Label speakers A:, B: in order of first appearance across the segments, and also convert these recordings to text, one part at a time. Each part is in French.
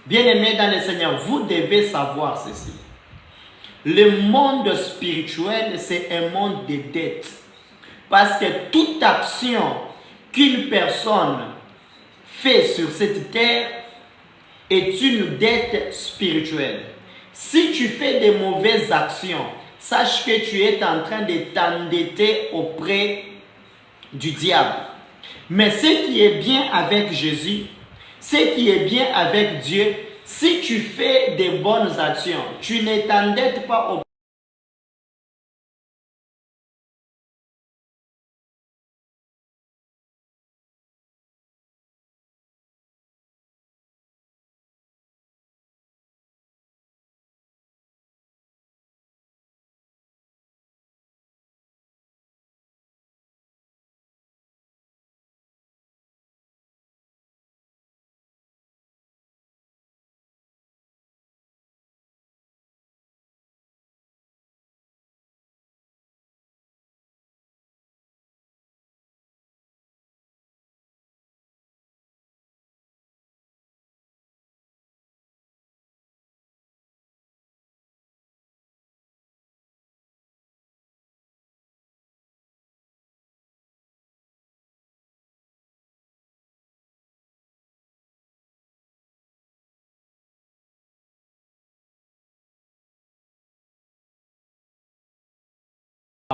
A: Bien-aimés dans le Seigneur, vous devez savoir ceci. Le monde spirituel, c'est un monde de dettes. Parce que toute action qu'une personne fait sur cette terre est une dette spirituelle. Si tu fais de mauvaises actions, sache que tu es en train de t'endetter auprès du diable. Mais ce qui est bien avec Jésus, ce qui est bien avec Dieu, si tu fais de bonnes actions, tu ne t'endettes pas auprès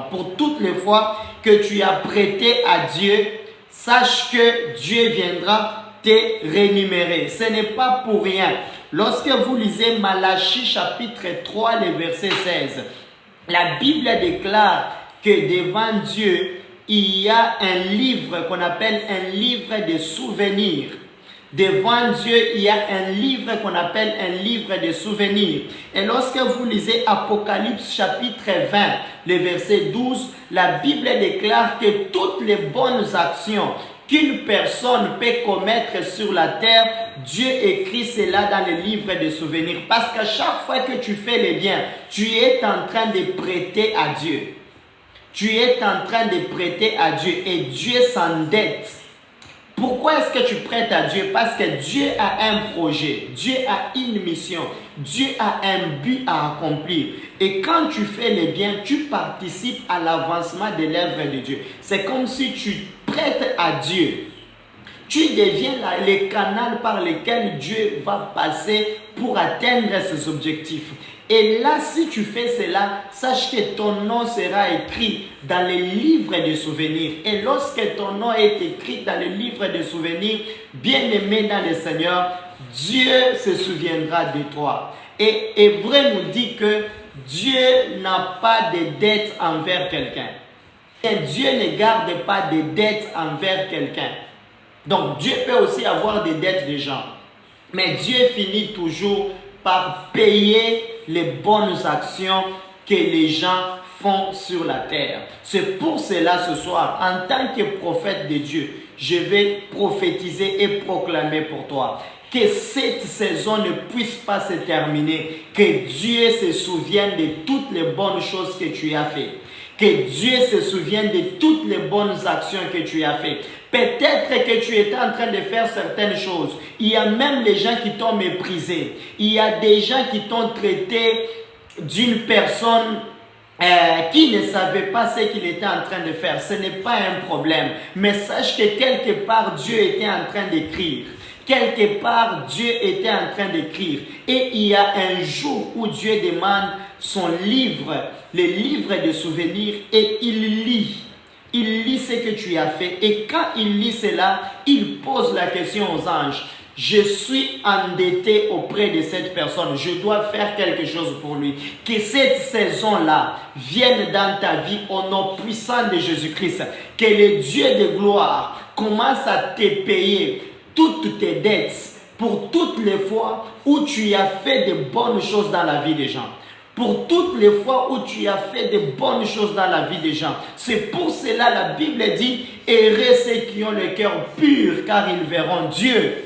A: pour toutes les fois que tu as prêté à Dieu, sache que Dieu viendra te rémunérer. Ce n'est pas pour rien. Lorsque vous lisez Malachie chapitre 3, le verset 16, la Bible déclare que devant Dieu, il y a un livre qu'on appelle un livre de souvenirs. Devant Dieu, il y a un livre qu'on appelle un livre de souvenirs. Et lorsque vous lisez Apocalypse chapitre 20, le verset 12, la Bible déclare que toutes les bonnes actions qu'une personne peut commettre sur la terre, Dieu écrit cela dans le livre de souvenirs. Parce qu'à chaque fois que tu fais le bien, tu es en train de prêter à Dieu. Tu es en train de prêter à Dieu et Dieu s'endette. Pourquoi est-ce que tu prêtes à Dieu? Parce que Dieu a un projet, Dieu a une mission, Dieu a un but à accomplir. Et quand tu fais le bien, tu participes à l'avancement de l'œuvre de Dieu. C'est comme si tu prêtes à Dieu. Tu deviens le canal par lequel Dieu va passer pour atteindre ses objectifs. Et là, si tu fais cela, sache que ton nom sera écrit dans le livre de souvenirs. Et lorsque ton nom est écrit dans le livre de souvenirs, bien-aimé dans le Seigneur, Dieu se souviendra de toi. Et Hébreu nous dit que Dieu n'a pas de dette envers quelqu'un. Et Dieu ne garde pas de dette envers quelqu'un. Donc Dieu peut aussi avoir des dettes des gens. Mais Dieu finit toujours par payer les bonnes actions que les gens font sur la terre. C'est pour cela ce soir, en tant que prophète de Dieu, je vais prophétiser et proclamer pour toi que cette saison ne puisse pas se terminer, que Dieu se souvienne de toutes les bonnes choses que tu as faites. Que Dieu se souvienne de toutes les bonnes actions que tu as faites. Peut-être que tu étais en train de faire certaines choses. Il y a même les gens qui t'ont méprisé. Il y a des gens qui t'ont traité d'une personne qui ne savait pas ce qu'il était en train de faire. Ce n'est pas un problème. Mais sache que quelque part, Dieu était en train d'écrire. Quelque part, Dieu était en train d'écrire. Et il y a un jour où Dieu demande son livre, le livre de souvenirs, et il lit. Il lit ce que tu as fait. Et quand il lit cela, il pose la question aux anges. Je suis endetté auprès de cette personne. Je dois faire quelque chose pour lui. Que cette saison-là vienne dans ta vie au nom puissant de Jésus-Christ. Que le Dieu de gloire commence à te payer toutes tes dettes pour toutes les fois où tu as fait de bonnes choses dans la vie des gens. Pour toutes les fois où tu as fait de bonnes choses dans la vie des gens. C'est pour cela la Bible dit « Heureux ceux qui ont le cœur pur, car ils verront Dieu ».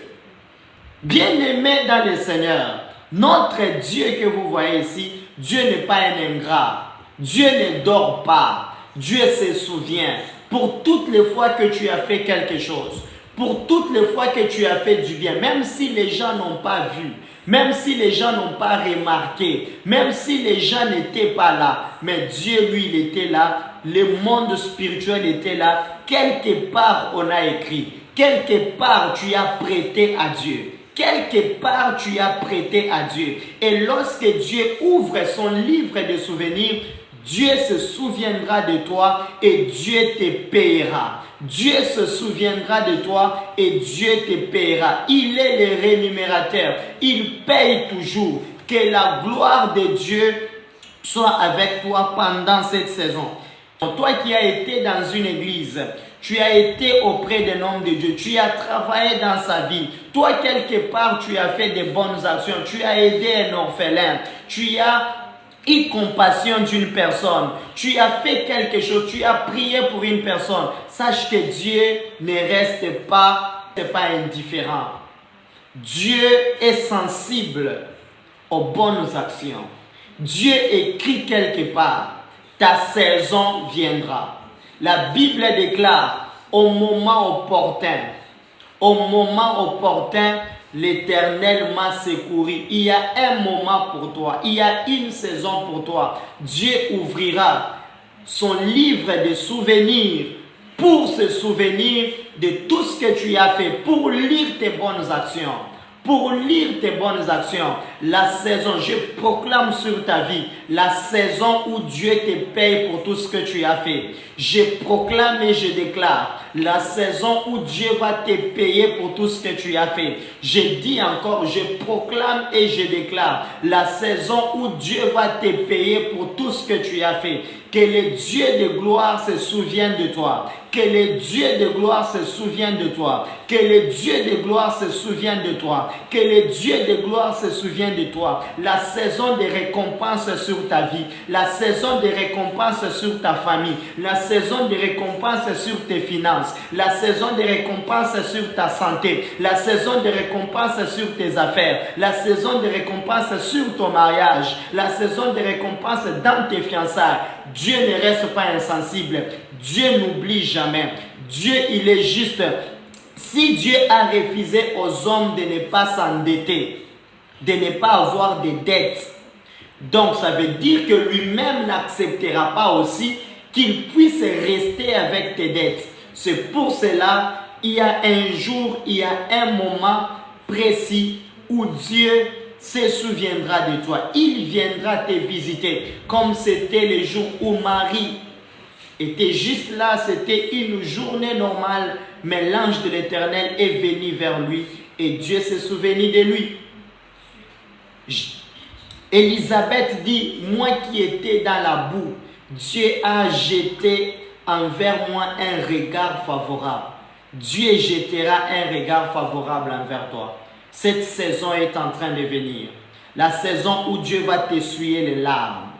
A: Bien-aimés dans le Seigneur, notre Dieu que vous voyez ici, Dieu n'est pas un ingrat. Dieu ne dort pas. Dieu se souvient pour toutes les fois que tu as fait quelque chose. pour toutes les fois que tu as fait du bien, même si les gens n'ont pas vu, même si les gens n'ont pas remarqué, même si les gens n'étaient pas là, mais Dieu, lui, il était là, le monde spirituel était là, quelque part on a écrit, quelque part tu as prêté à Dieu. Quelque part, tu as prêté à Dieu. Et lorsque Dieu ouvre son livre de souvenirs, Dieu se souviendra de toi et Dieu te paiera. Dieu se souviendra de toi et Dieu te paiera. Il est le rémunérateur. Il paye toujours. Que la gloire de Dieu soit avec toi pendant cette saison. Toi qui as été dans une église, tu as été auprès d'un homme de Dieu, tu as travaillé dans sa vie. Toi, quelque part, tu as fait de bonnes actions, tu as aidé un orphelin, tu as eu compassion d'une personne, tu as fait quelque chose, tu as prié pour une personne. Sache que Dieu ne reste pas indifférent. Dieu est sensible aux bonnes actions. Dieu écrit quelque part, ta saison viendra. La Bible déclare, au moment opportun, l'Éternel m'a secouru. Il y a un moment pour toi, il y a une saison pour toi. Dieu ouvrira son livre de souvenirs pour se souvenir de tout ce que tu as fait, pour lire tes bonnes actions. Pour lire tes bonnes actions, la saison, je proclame sur ta vie, la saison où Dieu te paye pour tout ce que tu as fait. Je proclame et je déclare, la saison où Dieu va te payer pour tout ce que tu as fait. Je dis encore, je proclame et je déclare, la saison où Dieu va te payer pour tout ce que tu as fait. Que le Dieu de gloire se souvienne de toi. Que le Dieu de gloire se souvienne de toi. Que le Dieu de gloire se souvienne de toi. Que le Dieu de gloire se souvienne de toi. La saison de récompense sur ta vie. La saison de récompense sur ta famille. La saison de récompense sur tes finances. La saison de récompense sur ta santé. La saison de récompense sur tes affaires. La saison de récompense sur ton mariage. La saison de récompense dans tes fiançailles. Dieu ne reste pas insensible. Dieu n'oublie jamais. Dieu, il est juste. Si Dieu a refusé aux hommes de ne pas s'endetter, de ne pas avoir de dettes, donc ça veut dire que lui-même n'acceptera pas aussi qu'il puisse rester avec tes dettes. C'est pour cela, il y a un jour, il y a un moment précis où Dieu se souviendra de toi. Il viendra te visiter comme c'était le jour où Marie était juste là. C'était une journée normale, mais l'ange de l'Éternel est venu vers lui et Dieu s'est souvenu de lui. Élisabeth dit, moi qui étais dans la boue, Dieu a jeté envers moi un regard favorable. Dieu jettera un regard favorable envers toi. Cette saison est en train de venir. La saison où Dieu va t'essuyer les larmes.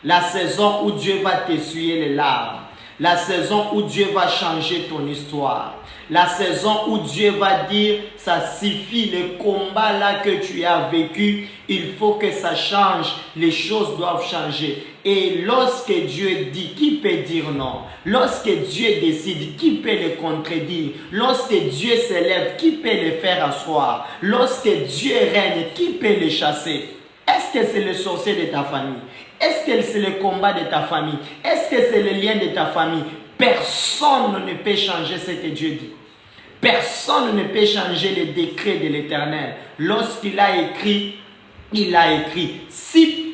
A: La saison où Dieu va t'essuyer les larmes. La saison où Dieu va changer ton histoire. La saison où Dieu va dire, ça suffit, le combat là que tu as vécu, il faut que ça change, les choses doivent changer. Et lorsque Dieu dit, qui peut dire non? Lorsque Dieu décide, qui peut le contredire? Lorsque Dieu s'élève, qui peut le faire asseoir? Lorsque Dieu règne, qui peut le chasser? Est-ce que c'est le sorcier de ta famille? Est-ce que c'est le combat de ta famille? Est-ce que c'est le lien de ta famille? Personne ne peut changer ce que Dieu dit. Personne ne peut changer les décrets de l'Éternel. Lorsqu'il a écrit, il a écrit. Si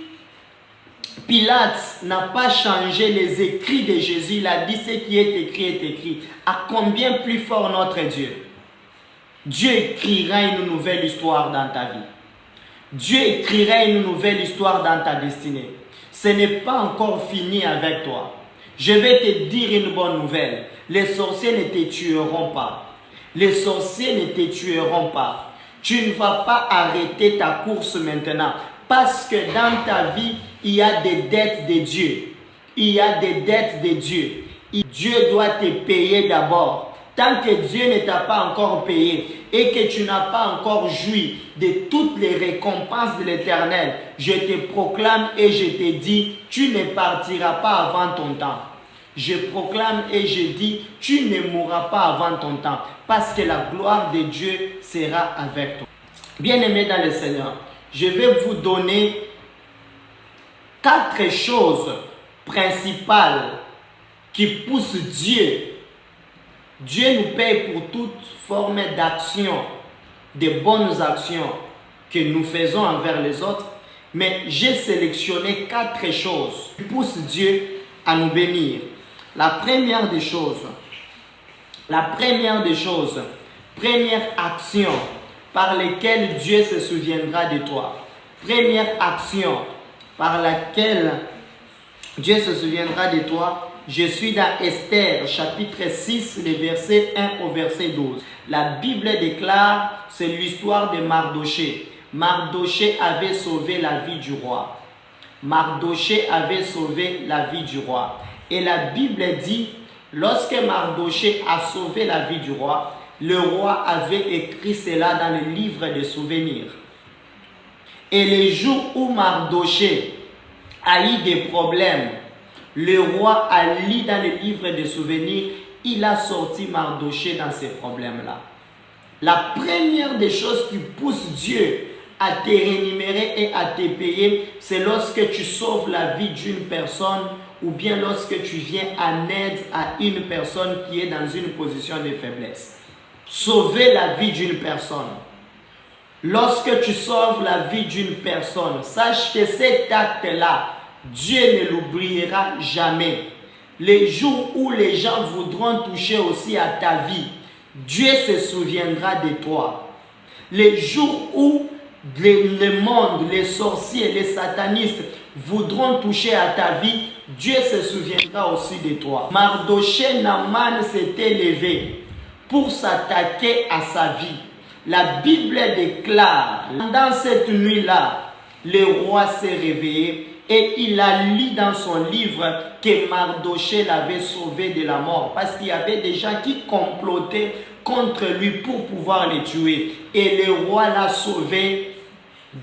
A: Pilate n'a pas changé les écrits de Jésus, il a dit ce qui est écrit est écrit. À combien plus fort notre Dieu? Dieu écrira une nouvelle histoire dans ta vie. Dieu écrira une nouvelle histoire dans ta destinée. Ce n'est pas encore fini avec toi. Je vais te dire une bonne nouvelle. Les sorciers ne te tueront pas. Les sorciers ne te tueront pas. Tu ne vas pas arrêter ta course maintenant. Parce que dans ta vie, il y a des dettes de Dieu. Il y a des dettes de Dieu. Dieu doit te payer d'abord. Tant que Dieu ne t'a pas encore payé et que tu n'as pas encore joui de toutes les récompenses de l'Éternel, je te proclame et je te dis, tu ne partiras pas avant ton temps. Je proclame et je dis, tu ne mourras pas avant ton temps, parce que la gloire de Dieu sera avec toi. Bien-aimés dans le Seigneur, je vais vous donner 4 choses principales qui poussent Dieu. Dieu nous paye pour toute forme d'action, de bonnes actions que nous faisons envers les autres. Mais j'ai sélectionné 4 choses qui poussent Dieu à nous bénir. La première des choses, première action par laquelle Dieu se souviendra de toi. Première action par laquelle Dieu se souviendra de toi. Je suis dans Esther, chapitre 6, les versets 1 au verset 12. La Bible déclare, c'est l'histoire de Mardoché. Mardoché avait sauvé la vie du roi. Mardoché avait sauvé la vie du roi. Et la Bible dit, lorsque Mardoché a sauvé la vie du roi, le roi avait écrit cela dans le livre des souvenirs. Et les jours où Mardoché a eu des problèmes, le roi a lu dans le livre des souvenirs, il a sorti Mardoché dans ces problèmes-là. La première des choses qui pousse Dieu à te rémunérer et à te payer, c'est lorsque tu sauves la vie d'une personne ou bien lorsque tu viens en aide à une personne qui est dans une position de faiblesse. Sauver la vie d'une personne. Lorsque tu sauves la vie d'une personne, sache que cet acte-là, Dieu ne l'oubliera jamais. Les jours où les gens voudront toucher aussi à ta vie, Dieu se souviendra de toi. Les jours où le monde, les sorciers, les satanistes voudront toucher à ta vie, Dieu se souviendra aussi de toi. Mardoché Naman s'était levé pour s'attaquer à sa vie. La Bible déclare, dans cette nuit-là, le roi s'est réveillé et il a lu dans son livre que Mardoché l'avait sauvé de la mort. Parce qu'il y avait des gens qui complotaient contre lui pour pouvoir le tuer. Et le roi l'a sauvé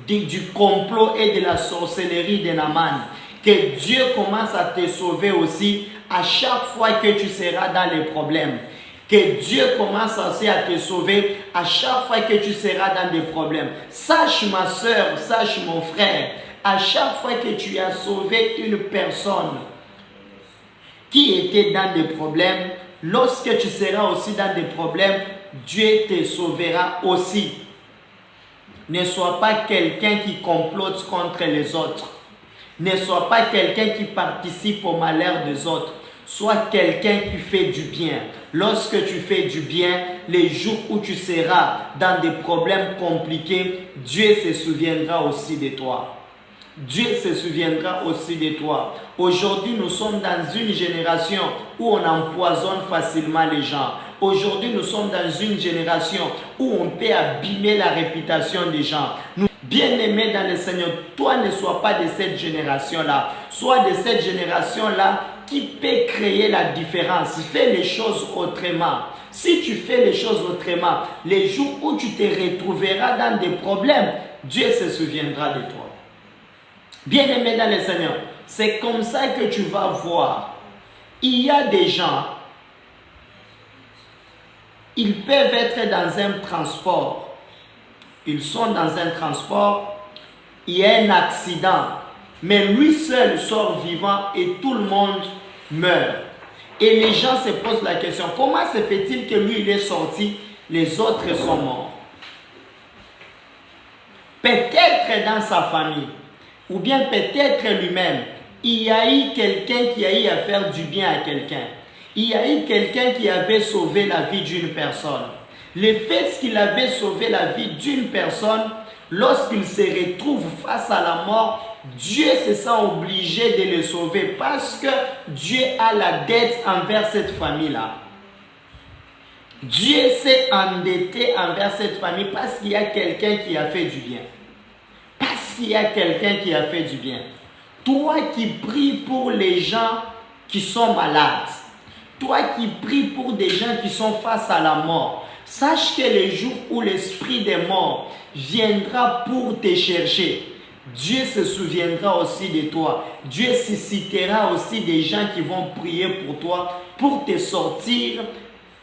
A: du complot et de la sorcellerie de Naman. Que Dieu commence à te sauver aussi à chaque fois que tu seras dans les problèmes. Que Dieu commence aussi à te sauver à chaque fois que tu seras dans des problèmes. Sache ma soeur, sache mon frère, à chaque fois que tu as sauvé une personne qui était dans des problèmes, lorsque tu seras aussi dans des problèmes, Dieu te sauvera aussi. Ne sois pas quelqu'un qui complote contre les autres. Ne sois pas quelqu'un qui participe au malheur des autres. Sois quelqu'un qui fait du bien. Lorsque tu fais du bien, les jours où tu seras dans des problèmes compliqués, Dieu se souviendra aussi de toi. Dieu se souviendra aussi de toi. Aujourd'hui, nous sommes dans une génération où on empoisonne facilement les gens. Aujourd'hui, nous sommes dans une génération où on peut abîmer la réputation des gens. Bien-aimés dans le Seigneur, toi ne sois pas de cette génération-là. Sois de cette génération-là qui peut créer la différence. Fais les choses autrement. Si tu fais les choses autrement, les jours où tu te retrouveras dans des problèmes, Dieu se souviendra de toi. Bien-aimé dans le Seigneur, c'est comme ça que tu vas voir. Il y a des gens, ils peuvent être dans un transport. Ils sont dans un transport, il y a un accident, mais lui seul sort vivant et tout le monde meurt. Et les gens se posent la question, comment se fait-il que lui il est sorti, les autres sont morts? Peut-être dans sa famille, ou bien peut-être lui-même, il y a eu quelqu'un qui a eu à faire du bien à quelqu'un. Il y a eu quelqu'un qui avait sauvé la vie d'une personne. Le fait qu'il avait sauvé la vie d'une personne, lorsqu'il se retrouve face à la mort, Dieu se sent obligé de le sauver parce que Dieu a la dette envers cette famille-là. Dieu s'est endetté envers cette famille parce qu'il y a quelqu'un qui a fait du bien. Parce qu'il y a quelqu'un qui a fait du bien. Toi qui pries pour les gens qui sont malades, toi qui pries pour des gens qui sont face à la mort, sache que le jour où l'esprit des morts viendra pour te chercher, Dieu se souviendra aussi de toi. Dieu suscitera aussi des gens qui vont prier pour toi pour te sortir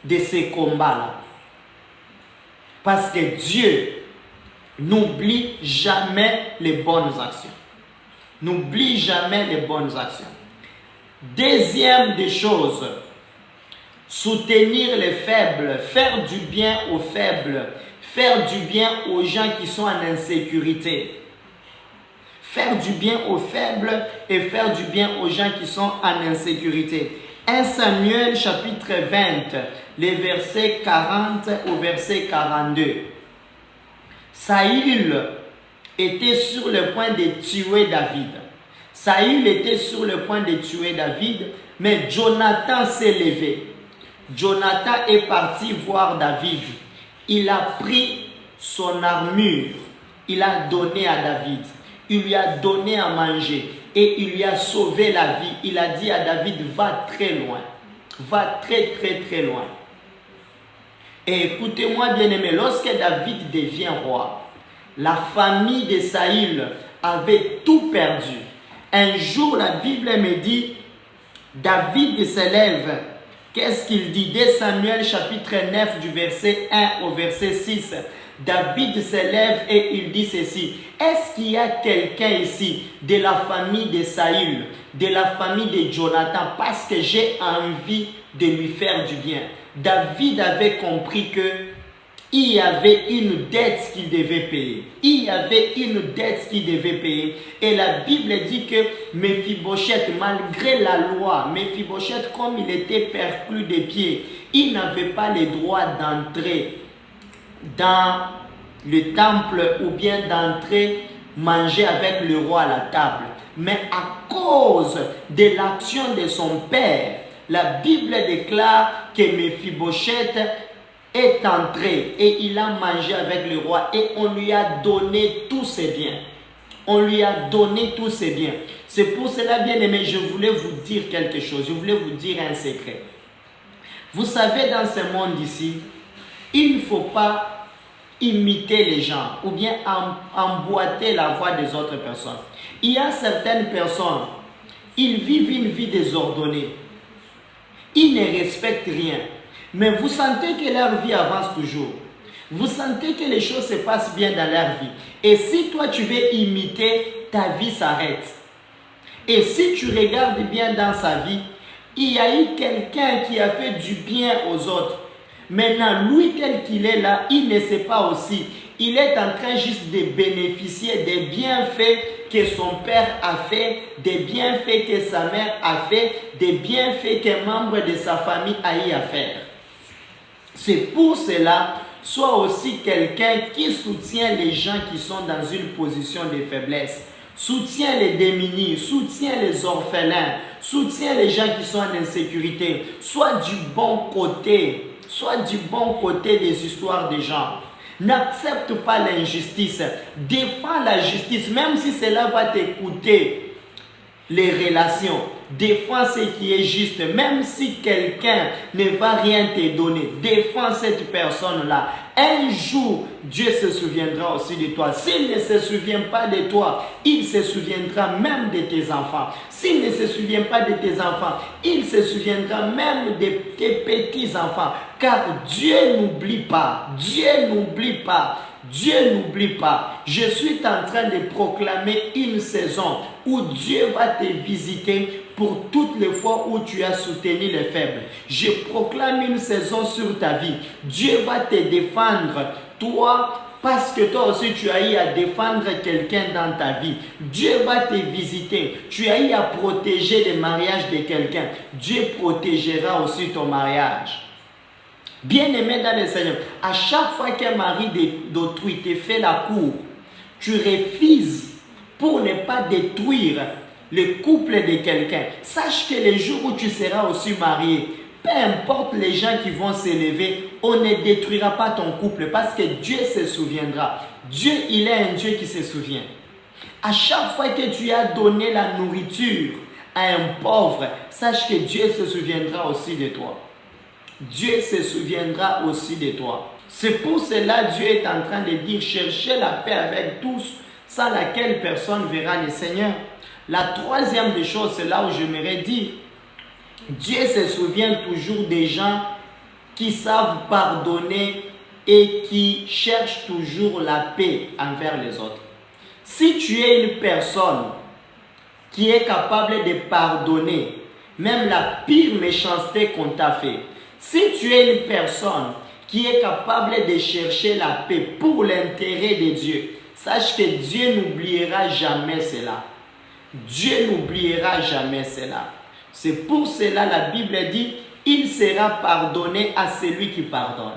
A: de ces combats-là. Parce que Dieu n'oublie jamais les bonnes actions. N'oublie jamais les bonnes actions. Deuxième des choses, soutenir les faibles, faire du bien aux faibles, faire du bien aux gens qui sont en insécurité. Faire du bien aux faibles et faire du bien aux gens qui sont en insécurité. 1 Samuel chapitre 20, les versets 40 au verset 42. Saül était sur le point de tuer David. Saül était sur le point de tuer David, mais Jonathan s'est levé. Jonathan est parti voir David. Il a pris son armure. Il a donné à David. Il lui a donné à manger et il lui a sauvé la vie. Il a dit à David, va très loin. Va très très très loin. Et écoutez-moi bien aimé, lorsque David devient roi, la famille de Saül avait tout perdu. Un jour, la Bible me dit, David se lève. Qu'est-ce qu'il dit? Dès Samuel chapitre 9 du verset 1 au verset 6. David se lève et il dit ceci. Est-ce qu'il y a quelqu'un ici de la famille de Saül, de la famille de Jonathan, parce que j'ai envie de lui faire du bien? David avait compris que il y avait une dette qu'il devait payer. Il y avait une dette qu'il devait payer. Et la Bible dit que Méphibosheth, malgré la loi, Méphibosheth, comme il était perclus des pieds, il n'avait pas le droit d'entrer dans le temple ou bien d'entrer manger avec le roi à la table. Mais à cause de l'action de son père, la Bible déclare que Méphibosheth est entré et il a mangé avec le roi et on lui a donné tous ses biens. On lui a donné tous ses biens. C'est pour cela, bien aimé, je voulais vous dire quelque chose. Je voulais vous dire un secret. Vous savez, dans ce monde ici, il ne faut pas imiter les gens ou bien emboîter la voix des autres personnes. Il y a certaines personnes, ils vivent une vie désordonnée. Ils ne respectent rien. Mais vous sentez que leur vie avance toujours. Vous sentez que les choses se passent bien dans leur vie. Et si toi tu veux imiter, ta vie s'arrête. Et si tu regardes bien dans sa vie, il y a eu quelqu'un qui a fait du bien aux autres. Maintenant, lui tel qu'il est là, il ne sait pas aussi. Il est en train juste de bénéficier des bienfaits que son père a fait, des bienfaits que sa mère a fait, des bienfaits qu'un membre de sa famille a eu à faire. C'est pour cela, sois aussi quelqu'un qui soutient les gens qui sont dans une position de faiblesse. Soutiens les démunis, soutiens les orphelins, soutiens les gens qui sont en insécurité. Sois du bon côté des histoires des gens. N'accepte pas l'injustice. Défends la justice, même si cela va te coûter les relations. Défends ce qui est juste, même si quelqu'un ne va rien te donner. Défends cette personne-là. Un jour, Dieu se souviendra aussi de toi. S'il ne se souvient pas de toi, il se souviendra même de tes enfants. S'il ne se souvient pas de tes enfants, il se souviendra même de tes petits-enfants. Car Dieu n'oublie pas. Dieu n'oublie pas. Dieu n'oublie pas. Je suis en train de proclamer une saison où Dieu va te visiter pour toutes les fois où tu as soutenu les faibles. Je proclame une saison sur ta vie. Dieu va te défendre, toi, parce que toi aussi tu as eu à défendre quelqu'un dans ta vie. Dieu va te visiter. Tu as eu à protéger le mariage de quelqu'un. Dieu protégera aussi ton mariage. Bien-aimé dans le Seigneur, à chaque fois qu'un mari d'autrui te fait la cour, tu refuses pour ne pas détruire le couple de quelqu'un. Sache que le jour où tu seras aussi marié, peu importe les gens qui vont s'élever, on ne détruira pas ton couple parce que Dieu se souviendra. Dieu, il est un Dieu qui se souvient. À chaque fois que tu as donné la nourriture à un pauvre, sache que Dieu se souviendra aussi de toi. Dieu se souviendra aussi de toi. C'est pour cela que Dieu est en train de dire, cherchez la paix avec tous sans laquelle personne verra le Seigneur. La troisième des choses, c'est là où j'aimerais dire, Dieu se souvient toujours des gens qui savent pardonner et qui cherchent toujours la paix envers les autres. Si tu es une personne qui est capable de pardonner, même la pire méchanceté qu'on t'a fait, si tu es une personne qui est capable de chercher la paix pour l'intérêt de Dieu, sache que Dieu n'oubliera jamais cela. Dieu n'oubliera jamais cela. C'est pour cela la Bible dit, il sera pardonné à celui qui pardonne.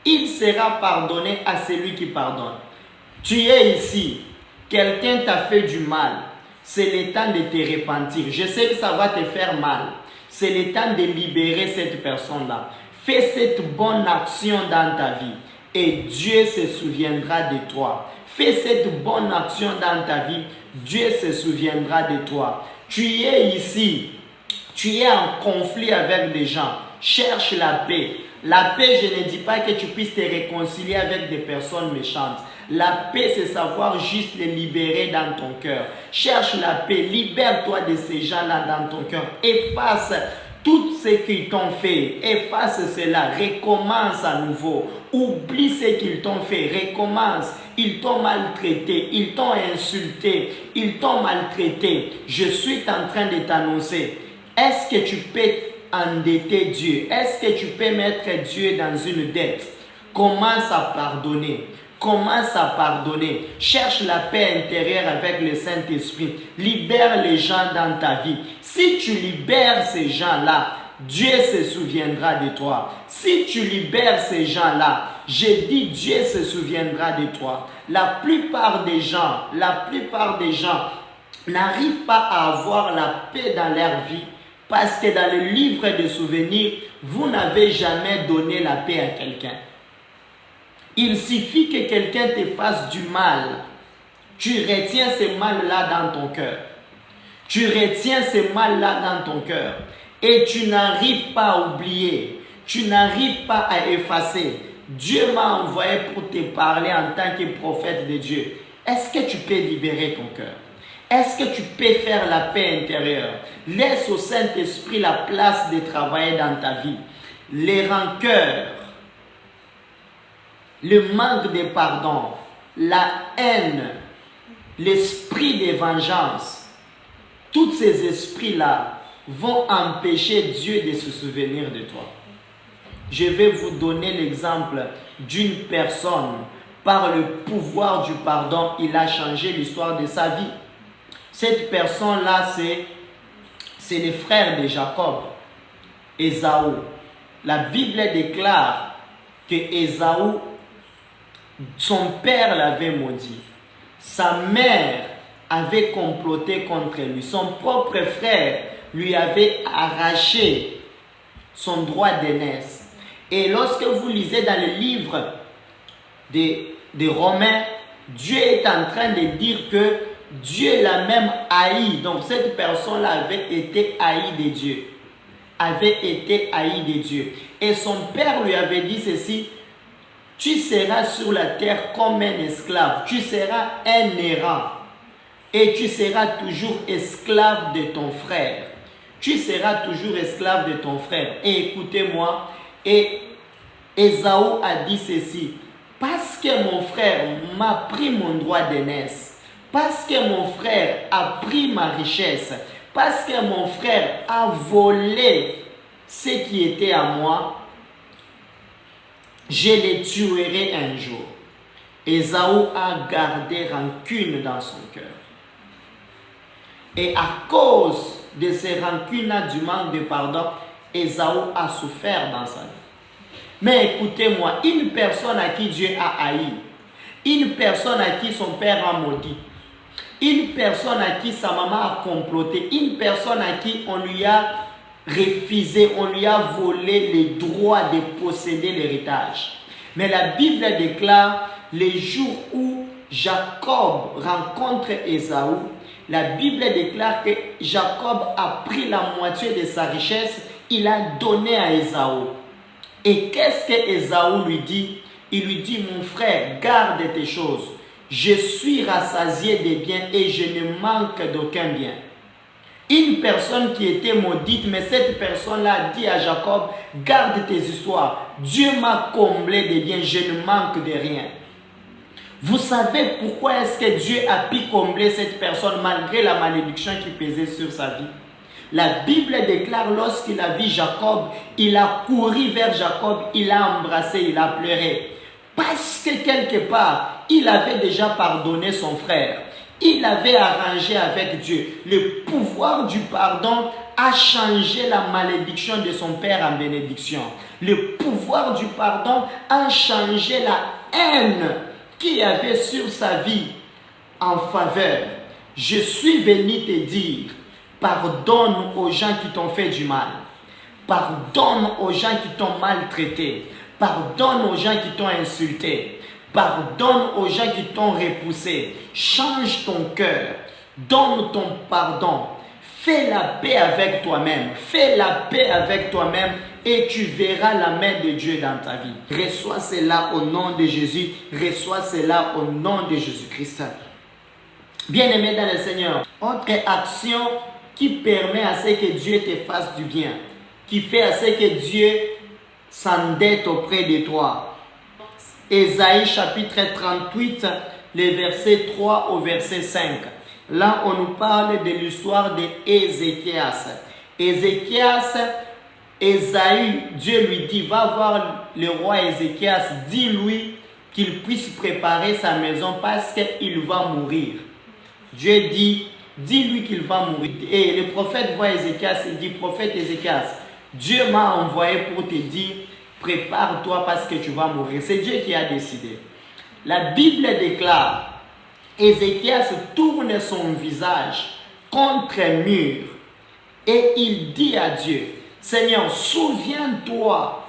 A: Il sera pardonné à celui qui pardonne. Tu es ici, quelqu'un t'a fait du mal. C'est le temps de te repentir. Je sais que ça va te faire mal. C'est le temps de libérer cette personne-là. Fais cette bonne action dans ta vie et Dieu se souviendra de toi. Fais cette bonne action dans ta vie, Dieu se souviendra de toi. Tu es ici, tu es en conflit avec des gens. Cherche la paix. La paix, je ne dis pas que tu puisses te réconcilier avec des personnes méchantes. La paix, c'est savoir juste les libérer dans ton cœur. Cherche la paix, libère-toi de ces gens-là dans ton cœur. Efface tout ce qu'ils t'ont fait. Efface cela, recommence à nouveau. Oublie ce qu'ils t'ont fait, recommence. Ils t'ont maltraité, ils t'ont insulté, ils t'ont maltraité. Je suis en train de t'annoncer. Est-ce que tu peux endetter Dieu? Est-ce que tu peux mettre Dieu dans une dette? Commence à pardonner. Commence à pardonner. Cherche la paix intérieure avec le Saint-Esprit. Libère les gens dans ta vie. Si tu libères ces gens-là, Dieu se souviendra de toi. Si tu libères ces gens-là, j'ai dit Dieu se souviendra de toi. La plupart des gens n'arrivent pas à avoir la paix dans leur vie parce que dans le livre de souvenirs, vous n'avez jamais donné la paix à quelqu'un. Il suffit que quelqu'un te fasse du mal. Tu retiens ce mal-là dans ton cœur. Tu retiens ce mal-là dans ton cœur. Et tu n'arrives pas à oublier. Tu n'arrives pas à effacer. Dieu m'a envoyé pour te parler en tant que prophète de Dieu. Est-ce que tu peux libérer ton cœur? Est-ce que tu peux faire la paix intérieure? Laisse au Saint-Esprit la place de travailler dans ta vie. Les rancœurs, le manque de pardon, la haine, l'esprit de vengeance, tous ces esprits-là vont empêcher Dieu de se souvenir de toi. Je vais vous donner l'exemple d'une personne. Par le pouvoir du pardon, il a changé l'histoire de sa vie. Cette personne-là, c'est le frère de Jacob, Ésaü. La Bible déclare que Ésaü, son père l'avait maudit. Sa mère avait comploté contre lui. Son propre frère lui avait arraché son droit d'aînesse. Et lorsque vous lisez dans le livre des Romains, Dieu est en train de dire que Dieu l'a même haï. Donc cette personne-là avait été haïe de Dieu. Avait été haï de Dieu. Et son père lui avait dit ceci: tu seras sur la terre comme un esclave. Tu seras un errant. Et tu seras toujours esclave de ton frère. Tu seras toujours esclave de ton frère. Et écoutez-moi. Et Ésaü a dit ceci: parce que mon frère m'a pris mon droit d'aînesse, parce que mon frère a pris ma richesse, parce que mon frère a volé ce qui était à moi, je les tuerai un jour. Ésaü a gardé rancune dans son cœur. Et à cause de ces rancunes-là, du manque de pardon, Ésaü a souffert dans sa vie. Mais écoutez-moi, une personne à qui Dieu a haï, une personne à qui son père a maudit, une personne à qui sa maman a comploté, une personne à qui on lui a refusé, on lui a volé les droits de posséder l'héritage. Mais la Bible déclare, les jours où Jacob rencontre Ésaü, la Bible déclare que Jacob a pris la moitié de sa richesse, il a donné à Ésaü. Et qu'est-ce que Ésaü lui dit? Il lui dit: mon frère, garde tes choses. Je suis rassasié des biens et je ne manque d'aucun bien. Une personne qui était maudite, mais cette personne-là a dit à Jacob, garde tes histoires. Dieu m'a comblé de biens, je ne manque de rien. Vous savez pourquoi est-ce que Dieu a pu combler cette personne malgré la malédiction qui pesait sur sa vie? La Bible déclare lorsqu'il a vu Jacob, il a couru vers Jacob, il l'a embrassé, il a pleuré. Parce que quelque part, il avait déjà pardonné son frère. Il avait arrangé avec Dieu. Le pouvoir du pardon a changé la malédiction de son père en bénédiction. Le pouvoir du pardon a changé la haine qu'il y avait sur sa vie en faveur. Je suis venu te dire, pardonne aux gens qui t'ont fait du mal. Pardonne aux gens qui t'ont maltraité. Pardonne aux gens qui t'ont insulté. Pardonne aux gens qui t'ont repoussé. Change ton cœur. Donne ton pardon. Fais la paix avec toi-même. Fais la paix avec toi-même et tu verras la main de Dieu dans ta vie. Reçois cela au nom de Jésus. Reçois cela au nom de Jésus-Christ. Bien-aimé dans le Seigneur, autre action qui permet à ce que Dieu te fasse du bien, qui fait à ce que Dieu s'endette auprès de toi. Ésaïe chapitre 38, les versets 3 au verset 5. Là, on nous parle de l'histoire d'Ézéchias. Ézéchias, Ésaïe, Dieu lui dit, va voir le roi Ézéchias, dis-lui qu'il puisse préparer sa maison parce qu'il va mourir. Dieu dit, dis-lui qu'il va mourir. Et le prophète voit Ézéchias, il dit, prophète Ézéchias, Dieu m'a envoyé pour te dire, prépare-toi parce que tu vas mourir. C'est Dieu qui a décidé. La Bible déclare, Ézéchias tourne son visage contre un mur et il dit à Dieu, Seigneur, souviens-toi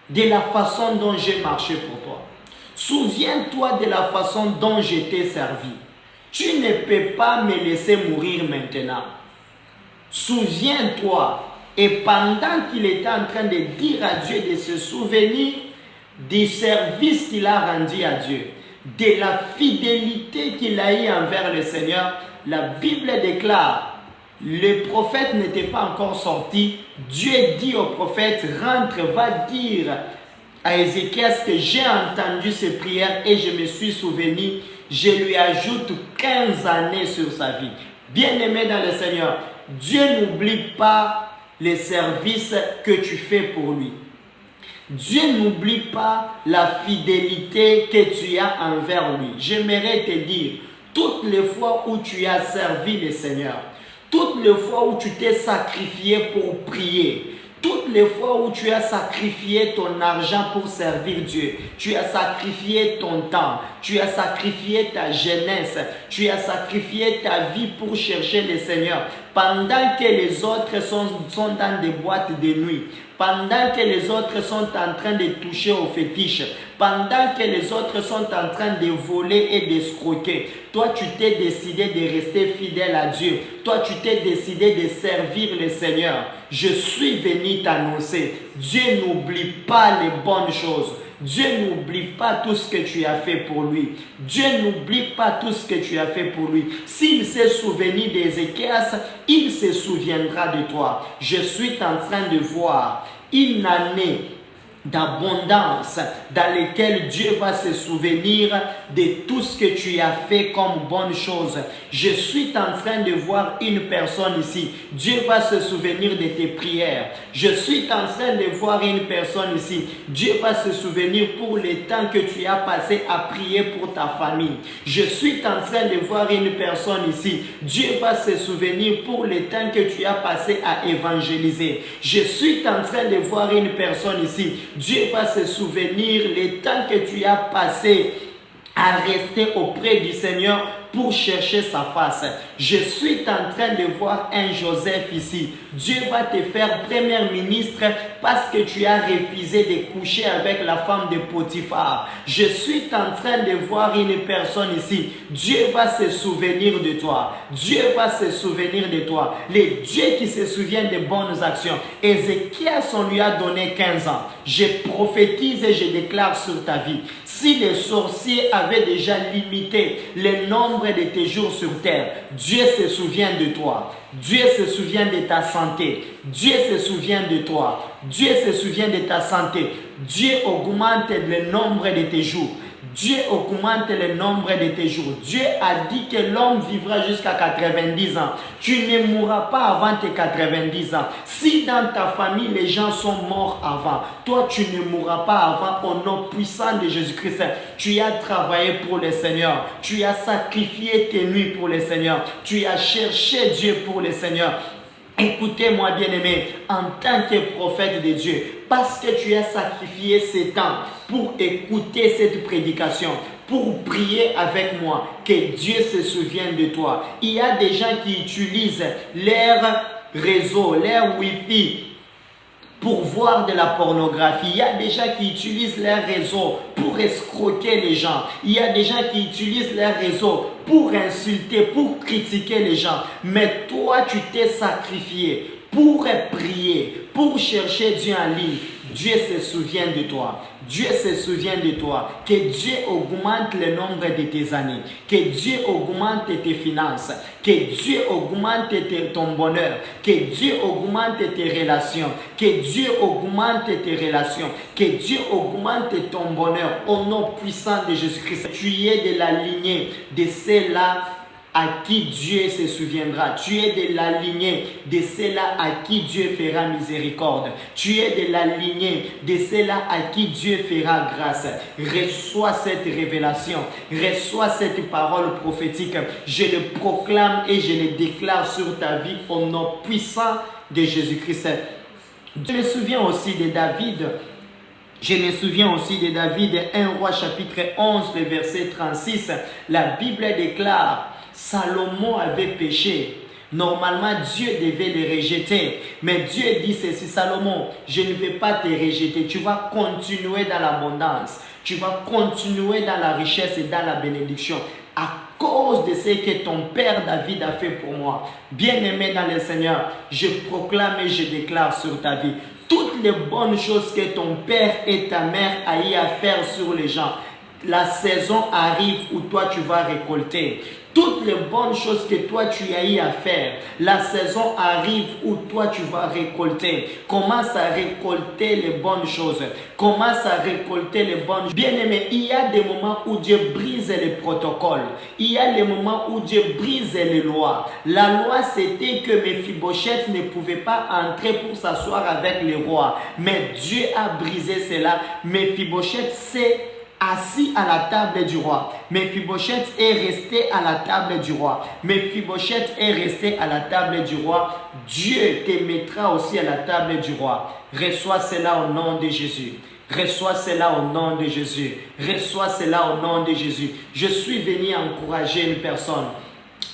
A: de la façon dont j'ai marché pour toi. Souviens-toi de la façon dont je t'ai servi. Tu ne peux pas me laisser mourir maintenant. Souviens-toi. Et pendant qu'il était en train de dire à Dieu de se souvenir du service qu'il a rendu à Dieu, de la fidélité qu'il a eue envers le Seigneur, la Bible déclare, le prophète n'était pas encore sorti. Dieu dit au prophète, rentre, va dire à Ézéchias que j'ai entendu ses prières et je me suis souvenu. Je lui ajoute 15 années sur sa vie. Bien-aimé dans le Seigneur, Dieu n'oublie pas les services que tu fais pour lui. Dieu n'oublie pas la fidélité que tu as envers lui. J'aimerais te dire, toutes les fois où tu as servi le Seigneur, toutes les fois où tu t'es sacrifié pour prier, toutes les fois où tu as sacrifié ton argent pour servir Dieu, tu as sacrifié ton temps, tu as sacrifié ta jeunesse, tu as sacrifié ta vie pour chercher le Seigneur, pendant que les autres sont dans des boîtes de nuit, pendant que les autres sont en train de toucher aux fétiches, pendant que les autres sont en train de voler et d'escroquer, toi tu t'es décidé de rester fidèle à Dieu. Toi tu t'es décidé de servir le Seigneur. Je suis venu t'annoncer, Dieu n'oublie pas les bonnes choses. Dieu n'oublie pas tout ce que tu as fait pour lui. Dieu n'oublie pas tout ce que tu as fait pour lui. S'il s'est souvenu d'Ézéchias, il se souviendra de toi. Je suis en train de voir une année d'abondance dans lesquelles Dieu va se souvenir de tout ce que tu as fait comme bonne chose. Je suis en train de voir une personne ici. Dieu va se souvenir de tes prières. Je suis en train de voir une personne ici. Dieu va se souvenir pour le temps que tu as passé à prier pour ta famille. Je suis en train de voir une personne ici. Dieu va se souvenir pour le temps que tu as passé à évangéliser. Je suis en train de voir une personne ici. Dieu va se souvenir le temps que tu as passé à rester auprès du Seigneur pour chercher sa face. Je suis en train de voir un Joseph ici. Dieu va te faire premier ministre parce que tu as refusé de coucher avec la femme de Potiphar. Je suis en train de voir une personne ici. Dieu va se souvenir de toi. Dieu va se souvenir de toi. Le Dieu qui se souvient des bonnes actions. Ézéchias, on lui a donné 15 ans. Je prophétise et je déclare sur ta vie. Si les sorciers avaient déjà limité le nombre de tes jours sur terre, Dieu se souvient de toi. Dieu se souvient de ta santé. Dieu se souvient de toi. Dieu se souvient de ta santé. Dieu augmente le nombre de tes jours. Dieu augmente le nombre de tes jours. Dieu a dit que l'homme vivra jusqu'à 90 ans. Tu ne mourras pas avant tes 90 ans. Si dans ta famille, les gens sont morts avant, toi, tu ne mourras pas avant au nom puissant de Jésus-Christ. Tu as travaillé pour le Seigneur. Tu as sacrifié tes nuits pour le Seigneur. Tu as cherché Dieu pour le Seigneur. Écoutez-moi bien-aimé, en tant que prophète de Dieu, parce que tu as sacrifié ces temps pour écouter cette prédication, pour prier avec moi, que Dieu se souvienne de toi. Il y a des gens qui utilisent leur réseau, leur Wi-Fi pour voir de la pornographie. Il y a des gens qui utilisent leur réseau pour escroquer les gens. Il y a des gens qui utilisent leur réseau pour insulter, pour critiquer les gens. Mais toi, tu t'es sacrifié pour prier, pour chercher Dieu en ligne. Dieu se souvient de toi. Dieu se souvient de toi. Que Dieu augmente le nombre de tes années. Que Dieu augmente tes finances. Que Dieu augmente ton bonheur. Que Dieu augmente tes relations. Que Dieu augmente tes relations. Que Dieu augmente ton bonheur. Au nom puissant de Jésus-Christ. Tu es de la lignée de ceux-là à qui Dieu se souviendra. Tu es de la lignée de ceux-là à qui Dieu fera miséricorde. Tu es de la lignée de ceux-là à qui Dieu fera grâce. Reçois cette révélation. Reçois cette parole prophétique. Je le proclame et je le déclare sur ta vie au nom puissant de Jésus-Christ. Je me souviens aussi de David. Je me souviens aussi de David, 1 Roi chapitre 11, le verset 36. La Bible déclare: Salomon avait péché. Normalement, Dieu devait le rejeter. Mais Dieu dit ceci: Salomon, je ne vais pas te rejeter. Tu vas continuer dans l'abondance. Tu vas continuer dans la richesse et dans la bénédiction. À cause de ce que ton père David a fait pour moi. Bien-aimé dans le Seigneur, je proclame et je déclare sur ta vie toutes les bonnes choses que ton père et ta mère a eu à faire sur les gens. La saison arrive où toi tu vas récolter. Toutes les bonnes choses que toi tu as eu à faire, la saison arrive où toi tu vas récolter. Commence à récolter les bonnes choses. Commence à récolter les bonnes choses. Bien-aimé, il y a des moments où Dieu brise les protocoles. Il y a des moments où Dieu brise les lois. La loi, c'était que Méphibosheth ne pouvait pas entrer pour s'asseoir avec les rois. Mais Dieu a brisé cela. Méphibosheth s'est assis à la table du roi. Méphibosheth est resté à la table du roi. Méphibosheth est resté à la table du roi. Dieu te mettra aussi à la table du roi. Reçois cela au nom de Jésus. Reçois cela au nom de Jésus. Reçois cela au nom de Jésus. Je suis venu encourager une personne.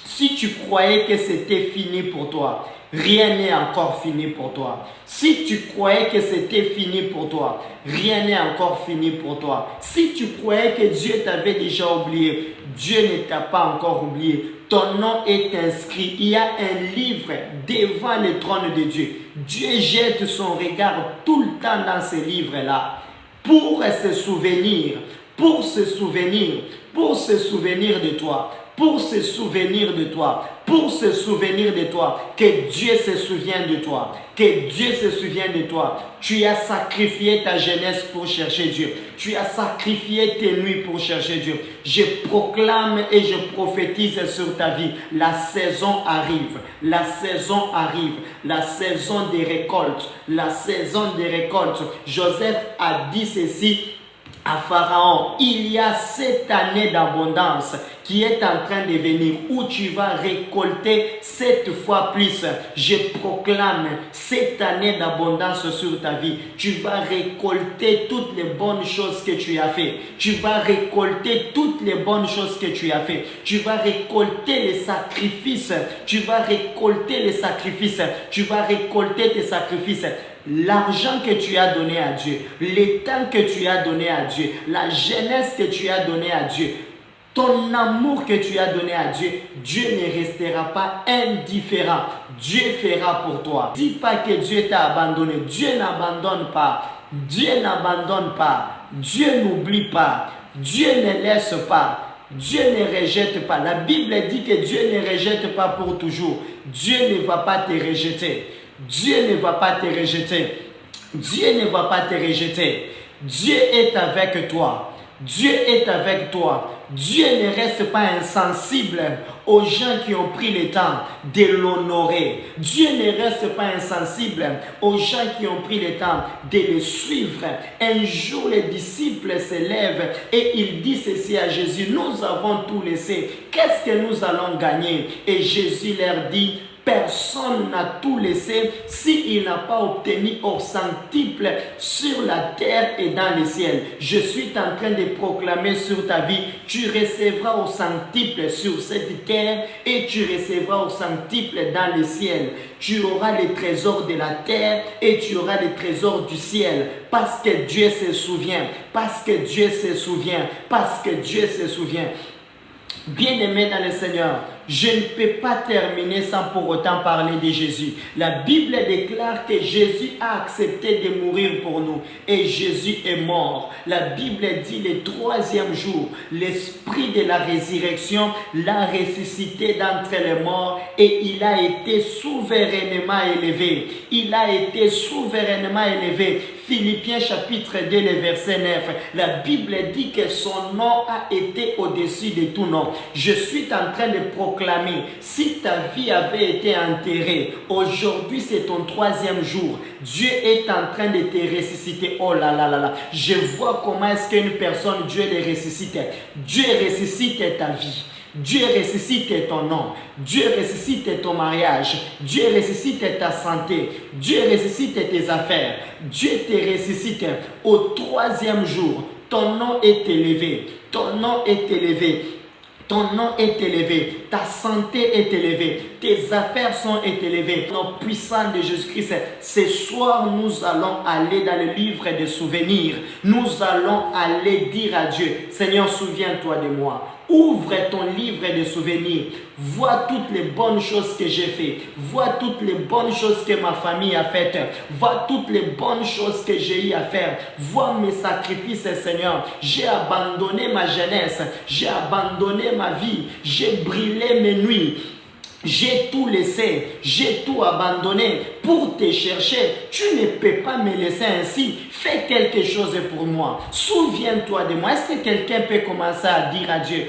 A: Si tu croyais que c'était fini pour toi, rien n'est encore fini pour toi. Si tu croyais que c'était fini pour toi, rien n'est encore fini pour toi. Si tu croyais que Dieu t'avait déjà oublié, Dieu ne t'a pas encore oublié. Ton nom est inscrit. Il y a un livre devant le trône de Dieu. Dieu jette son regard tout le temps dans ce livre-là pour se souvenir, pour se souvenir, pour se souvenir de toi. Pour se souvenir de toi, pour se souvenir de toi, que Dieu se souvienne de toi, que Dieu se souvienne de toi. Tu as sacrifié ta jeunesse pour chercher Dieu. Tu as sacrifié tes nuits pour chercher Dieu. Je proclame et je prophétise sur ta vie. La saison arrive, la saison arrive, la saison des récoltes, la saison des récoltes. Joseph a dit ceci à Pharaon, il y a cette année d'abondance qui est en train de venir où tu vas récolter 7 fois plus. Je proclame cette année d'abondance sur ta vie. Tu vas récolter toutes les bonnes choses que tu as fait. Tu vas récolter toutes les bonnes choses que tu as fait. Tu vas récolter les sacrifices. Tu vas récolter les sacrifices. Tu vas récolter tes sacrifices. L'argent que tu as donné à Dieu, le temps que tu as donné à Dieu, la jeunesse que tu as donné à Dieu, ton amour que tu as donné à Dieu, Dieu ne restera pas indifférent. Dieu fera pour toi. Dis pas que Dieu t'a abandonné. Dieu n'abandonne pas. Dieu n'abandonne pas. Dieu n'oublie pas. Dieu ne laisse pas. Dieu ne rejette pas. La Bible dit que Dieu ne rejette pas pour toujours. Dieu ne va pas te rejeter. Dieu ne va pas te rejeter. Dieu ne va pas te rejeter. Dieu est avec toi. Dieu est avec toi. Dieu ne reste pas insensible aux gens qui ont pris le temps de l'honorer. Dieu ne reste pas insensible aux gens qui ont pris le temps de le suivre. Un jour, les disciples se lèvent et ils disent ceci à Jésus: nous avons tout laissé. Qu'est-ce que nous allons gagner? Et Jésus leur dit: personne n'a tout laissé s'il n'a pas obtenu au centuple sur la terre et dans le ciel. Je suis en train de proclamer sur ta vie: tu recevras au centuple sur cette terre et tu recevras au centuple dans le ciel. Tu auras les trésors de la terre et tu auras les trésors du ciel. Parce que Dieu se souvient. Parce que Dieu se souvient. Parce que Dieu se souvient. Bien-aimé dans le Seigneur, je ne peux pas terminer sans pour autant parler de Jésus. La Bible déclare que Jésus a accepté de mourir pour nous et Jésus est mort. La Bible dit le 3e jour, l'esprit de la résurrection l'a ressuscité d'entre les morts et il a été souverainement élevé. Il a été souverainement élevé. Philippiens chapitre 2, le verset 9. La Bible dit que son nom a été au-dessus de tout nom. Je suis en train de proclamer, si ta vie avait été enterrée, aujourd'hui c'est ton 3e jour. Dieu est en train de te ressusciter. Oh là là là là. Je vois comment est-ce qu'une personne, Dieu le ressuscite. Dieu ressuscite ta vie. Dieu ressuscite ton nom. Dieu ressuscite ton mariage. Dieu ressuscite ta santé. Dieu ressuscite tes affaires. Dieu te ressuscite au 3e jour. Ton nom est élevé. Ton nom est élevé. Ton nom est élevé, ta santé est élevée, tes affaires sont élevées. Au nom puissant de Jésus-Christ, ce soir nous allons aller dans le livre des souvenirs. Nous allons aller dire à Dieu: Seigneur, souviens-toi de moi. Ouvre ton livre de souvenirs. Vois toutes les bonnes choses que j'ai faites. Vois toutes les bonnes choses que ma famille a faites. Vois toutes les bonnes choses que j'ai eu à faire. Vois mes sacrifices, Seigneur. J'ai abandonné ma jeunesse. J'ai abandonné ma vie. J'ai brûlé mes nuits. J'ai tout laissé, j'ai tout abandonné pour te chercher. Tu ne peux pas me laisser ainsi. Fais quelque chose pour moi. Souviens-toi de moi. Est-ce que quelqu'un peut commencer à dire à Dieu: